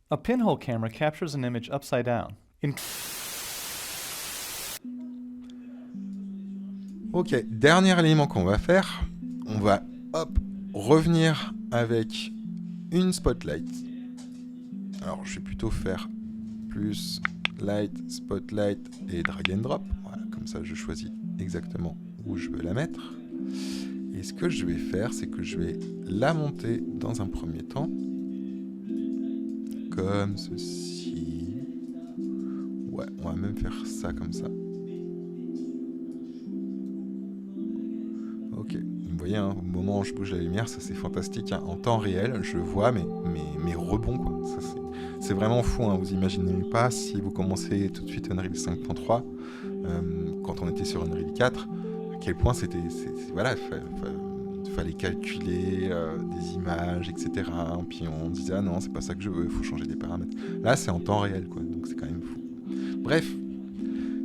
A pinhole camera captures an image upside down. Ok, dernier élément qu'on va faire, on va revenir avec une spotlight. Alors je vais plutôt faire plus light, spotlight et drag and drop. Voilà, comme ça je choisis exactement où je veux la mettre. Et ce que je vais faire, c'est que je vais la monter dans un premier temps, comme ceci. Ouais, on va même faire ça comme ça. Ok, vous voyez, hein, au moment où je bouge la lumière, ça c'est fantastique. Hein. En temps réel, je vois mes rebonds, quoi. Ça, c'est vraiment fou, hein. Vous imaginez pas si vous commencez tout de suite Unreal 5.3, quand on était sur Unreal 4, à quel point voilà, fallait calculer des images, etc. Puis on disait, ah non, c'est pas ça que je veux, il faut changer des paramètres. Là, c'est en temps réel, quoi, donc c'est quand même fou. Bref,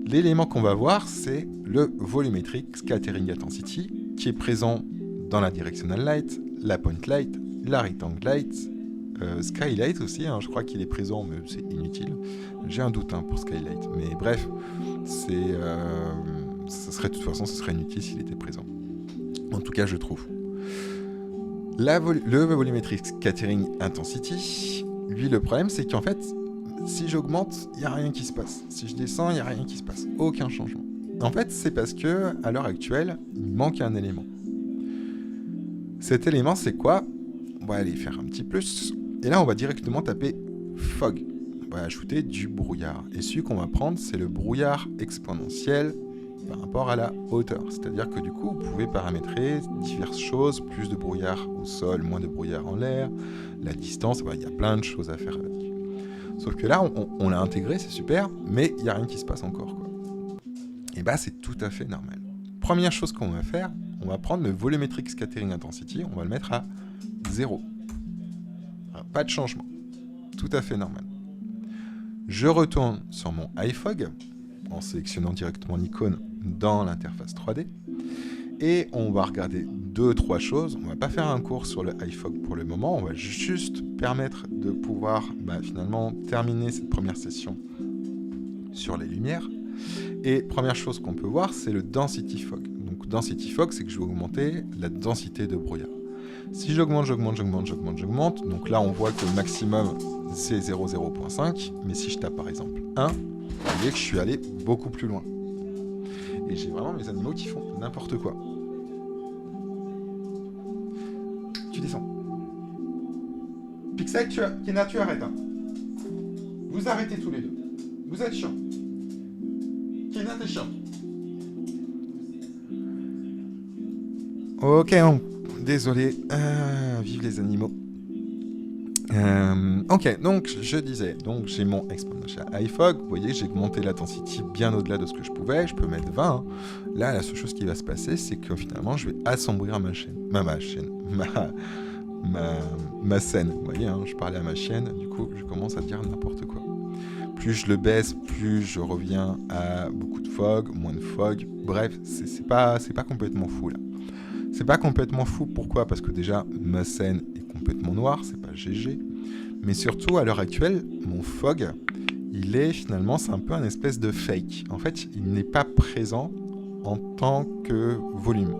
l'élément qu'on va voir, c'est le volumetric scattering intensity, qui est présent dans la directional light, la point light, la rectangle light, skylight aussi, hein, je crois qu'il est présent, mais c'est inutile. J'ai un doute pour skylight, mais bref, de toute façon, ce serait inutile s'il était présent. En tout cas, je trouve. Le volumetric scattering intensity, lui, le problème, c'est qu'en fait, si j'augmente, il n'y a rien qui se passe. Si je descends, il n'y a rien qui se passe. Aucun changement. En fait, c'est parce que, à l'heure actuelle, il manque un élément. Cet élément, c'est quoi? On va aller faire un petit plus. Et là, on va directement taper fog. On va ajouter du brouillard. Et celui qu'on va prendre, c'est le brouillard exponentiel par rapport à la hauteur. C'est-à-dire que du coup, vous pouvez paramétrer diverses choses, plus de brouillard au sol, moins de brouillard en l'air, la distance, il y a plein de choses à faire avec. Sauf que là, on l'a intégré, c'est super, mais il n'y a rien qui se passe encore, quoi. Et bah, c'est tout à fait normal. Première chose qu'on va faire, on va prendre le volumetric scattering intensity, on va le mettre à 0. Alors, pas de changement. Tout à fait normal. Je retourne sur mon iFog, en sélectionnant directement l'icône dans l'interface 3D, et on va regarder 2-3 choses. On va pas faire un cours sur le iFog pour le moment, on va juste permettre de pouvoir finalement terminer cette première session sur les lumières. Et première chose qu'on peut voir, c'est le density fog. Donc density fog, c'est que je vais augmenter la densité de brouillard. Si j'augmente, donc là on voit que le maximum c'est 0,5, mais si je tape par exemple 1, vous voyez que je suis allé beaucoup plus loin. Et j'ai vraiment mes animaux qui font n'importe quoi. Tu descends. Pixel, Kena, tu arrêtes. Hein. Vous arrêtez tous les deux. Vous êtes chiants. Kena, t'es chiant. Ok, désolé. Vive les animaux. Ok, donc je disais, donc j'ai mon exponential iFog, vous voyez, j'ai augmenté la density bien au-delà de ce que je pouvais, je peux mettre 20. Hein. Là, la seule chose qui va se passer, c'est que finalement, je vais assombrir ma scène. Vous voyez, hein, je parlais à ma chaîne, du coup, je commence à dire n'importe quoi. Plus je le baisse, plus je reviens à beaucoup de fog, moins de fog. Bref, c'est pas complètement fou là. C'est pas complètement fou, pourquoi? Parce que déjà, ma scène est complètement noire, c'est pas GG. Mais surtout, à l'heure actuelle, mon fog, c'est un peu un espèce de fake. En fait, il n'est pas présent en tant que volume.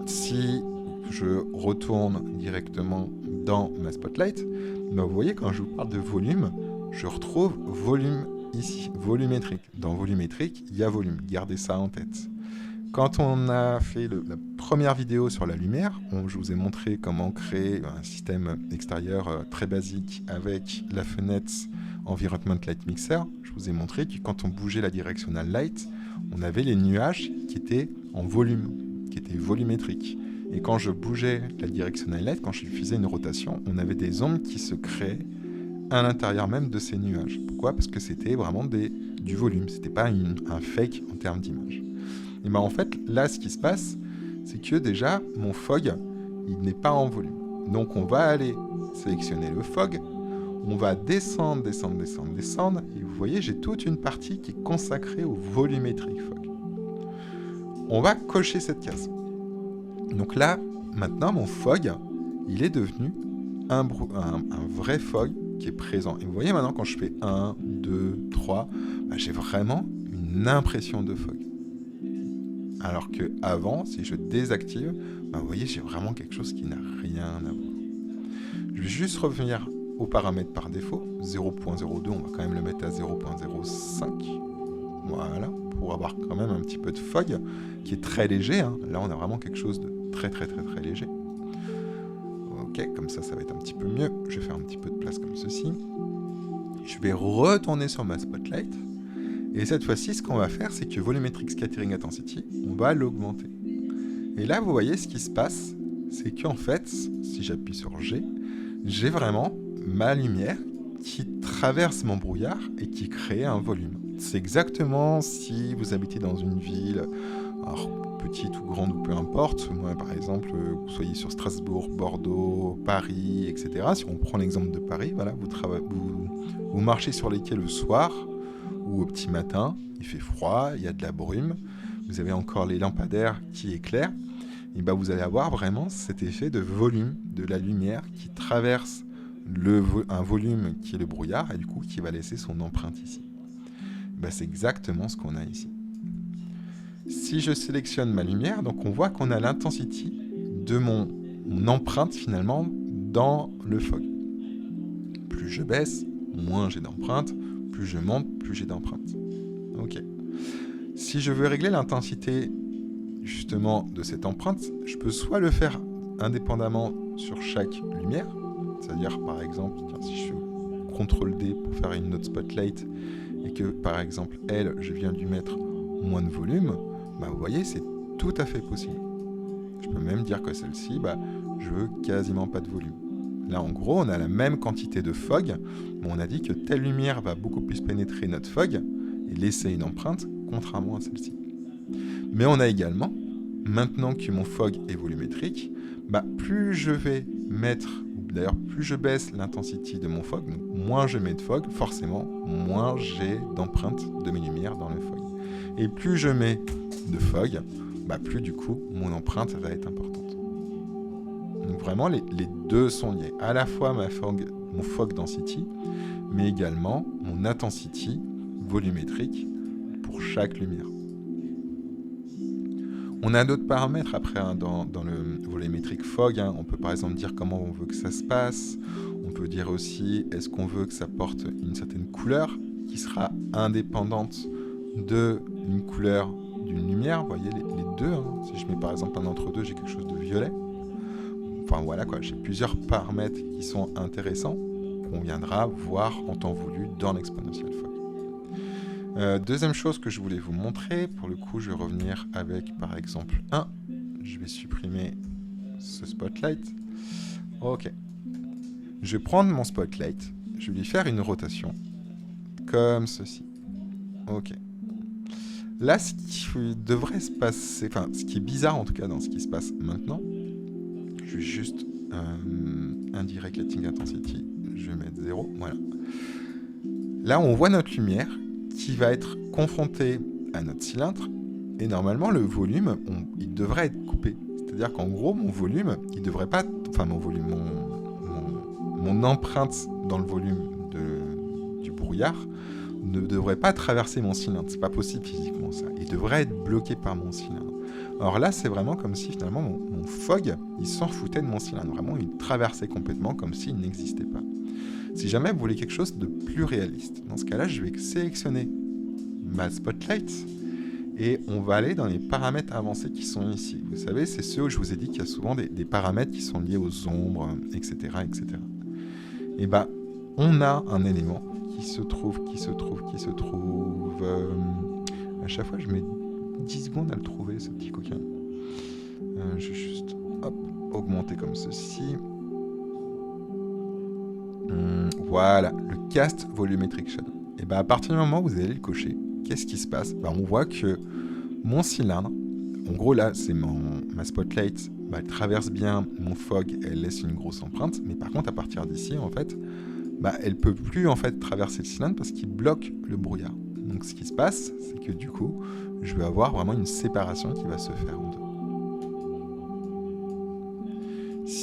Si je retourne directement dans ma spotlight, vous voyez, quand je vous parle de volume, je retrouve volume ici, volumétrique. Dans volumétrique, il y a volume. Gardez ça en tête. Quand on a fait la première vidéo sur la lumière, je vous ai montré comment créer un système extérieur très basique avec la fenêtre Environment Light Mixer. Je vous ai montré que quand on bougeait la directional light, on avait les nuages qui étaient en volume, qui étaient volumétriques. Et quand je bougeais la directional light, quand je faisais une rotation, on avait des ombres qui se créaient à l'intérieur même de ces nuages. Pourquoi? Parce que c'était vraiment du volume, c'était pas un fake en termes d'image. Et en fait, là, ce qui se passe, c'est que déjà, mon fog, il n'est pas en volume. Donc, on va aller sélectionner le fog, on va descendre, et vous voyez, j'ai toute une partie qui est consacrée au volumétrique fog. On va cocher cette case. Donc là, maintenant, mon fog, il est devenu un vrai fog qui est présent. Et vous voyez maintenant quand je fais 1, 2, 3, j'ai vraiment une impression de fog. Alors que avant, si je désactive, vous voyez, j'ai vraiment quelque chose qui n'a rien à voir. Je vais juste revenir aux paramètres par défaut. 0.02, on va quand même le mettre à 0.05. Voilà, pour avoir quand même un petit peu de fog, qui est très léger. Hein. Là, on a vraiment quelque chose de très léger. Ok, comme ça va être un petit peu mieux. Je vais faire un petit peu de place comme ceci. Je vais retourner sur ma spotlight. Et cette fois-ci, ce qu'on va faire, c'est que Volumetric Scattering Intensity, on va l'augmenter. Et là, vous voyez ce qui se passe, c'est qu'en fait, si j'appuie sur G, j'ai vraiment ma lumière qui traverse mon brouillard et qui crée un volume. C'est exactement si vous habitez dans une ville, alors petite ou grande ou peu importe, moi par exemple, vous soyez sur Strasbourg, Bordeaux, Paris, etc. Si on prend l'exemple de Paris, voilà, vous marchez sur les quais le soir, ou au petit matin, il fait froid, il y a de la brume, vous avez encore les lampadaires qui éclairent, et vous allez avoir vraiment cet effet de volume de la lumière qui traverse un volume qui est le brouillard, et du coup qui va laisser son empreinte ici. C'est exactement ce qu'on a ici. Si je sélectionne ma lumière, donc on voit qu'on a l'intensité de mon empreinte finalement dans le fog. Plus je baisse, moins j'ai d'empreinte. Plus je monte, plus j'ai d'empreintes. Ok. Si je veux régler l'intensité justement de cette empreinte, je peux soit le faire indépendamment sur chaque lumière, c'est-à-dire par exemple, si je fais CTRL D pour faire une autre spotlight et que par exemple elle, je viens lui mettre moins de volume, vous voyez, c'est tout à fait possible. Je peux même dire que celle-ci, je veux quasiment pas de volume. Là, en gros, on a la même quantité de fog, mais on a dit que telle lumière va beaucoup plus pénétrer notre fog et laisser une empreinte, contrairement à celle-ci. Mais on a également, maintenant que mon fog est volumétrique, plus je vais mettre, ou d'ailleurs plus je baisse l'intensité de mon fog, donc moins je mets de fog, forcément, moins j'ai d'empreintes de mes lumières dans le fog. Et plus je mets de fog, plus du coup, mon empreinte va être importante. Donc vraiment, les deux sont liés. À la fois mon fog density, mais également mon intensity volumétrique pour chaque lumière. On a d'autres paramètres après dans le volumétrique fog. On peut par exemple dire comment on veut que ça se passe. On peut dire aussi est-ce qu'on veut que ça porte une certaine couleur qui sera indépendante d'une couleur d'une lumière. Vous voyez les deux. Si je mets par exemple un entre-deux, j'ai quelque chose de violet. Enfin voilà quoi, j'ai plusieurs paramètres qui sont intéressants qu'on viendra voir en temps voulu dans l'exponential fog. Deuxième chose que je voulais vous montrer, pour le coup je vais revenir avec par exemple 1. Je vais supprimer ce spotlight. Ok. Je vais prendre mon spotlight, je vais lui faire une rotation comme ceci. Ok. Là, ce qui devrait se passer, enfin ce qui est bizarre en tout cas dans ce qui se passe maintenant, je vais juste indirect lighting intensity, je vais mettre 0, voilà. Là, on voit notre lumière qui va être confrontée à notre cylindre, et normalement, le volume, il devrait être coupé. C'est-à-dire qu'en gros, mon volume, il devrait pas, enfin mon empreinte dans le volume du brouillard ne devrait pas traverser mon cylindre. C'est pas possible physiquement ça. Il devrait être bloqué par mon cylindre. Alors là, c'est vraiment comme si finalement mon fog, il s'en foutait de mon cylindre. Vraiment, il traversait complètement comme s'il n'existait pas. Si jamais vous voulez quelque chose de plus réaliste, dans ce cas-là, je vais sélectionner ma spotlight et on va aller dans les paramètres avancés qui sont ici. Vous savez, c'est ceux où je vous ai dit qu'il y a souvent des paramètres qui sont liés aux ombres, etc. etc. Et on a un élément qui se trouve. À chaque fois, je mets 10 secondes à le trouver, ce petit coquin. Je vais juste augmenter comme ceci. Voilà, le cast volumetric shadow. Et à partir du moment où vous allez le cocher, qu'est-ce qui se passe? On voit que mon cylindre, en gros là, c'est ma spotlight, elle traverse bien mon fog, elle laisse une grosse empreinte, mais par contre à partir d'ici, en fait, elle peut plus en fait traverser le cylindre parce qu'il bloque le brouillard. Donc ce qui se passe, c'est que du coup, je vais avoir vraiment une séparation qui va se faire en deux.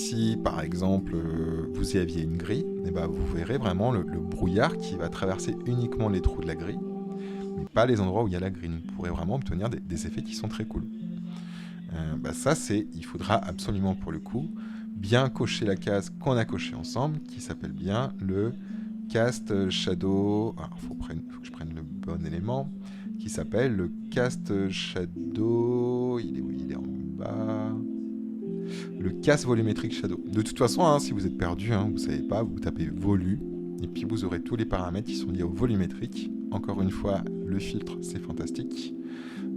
si par exemple vous y aviez une grille, eh ben, vous verrez vraiment le brouillard qui va traverser uniquement les trous de la grille, mais pas les endroits où il y a la grille. Vous pourrez vraiment obtenir des effets qui sont très cool. Ça, il faudra absolument pour le coup bien cocher la case qu'on a cochée ensemble, qui s'appelle bien le Cast Shadow. Alors, faut que je prenne le bon élément, qui s'appelle le Cast Shadow. Il est où? Il est en bas. Le Cast Volumetric Shadow. De toute façon, hein, si vous êtes perdu, hein, vous ne savez pas, vous tapez Volu, et puis vous aurez tous les paramètres qui sont liés au volumétrique. Encore une fois, le filtre, c'est fantastique.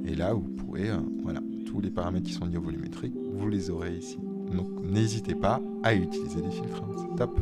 Et là, vous pourrez, voilà, tous les paramètres qui sont liés au volumétrique, vous les aurez ici. Donc, n'hésitez pas à utiliser les filtres, hein, c'est top.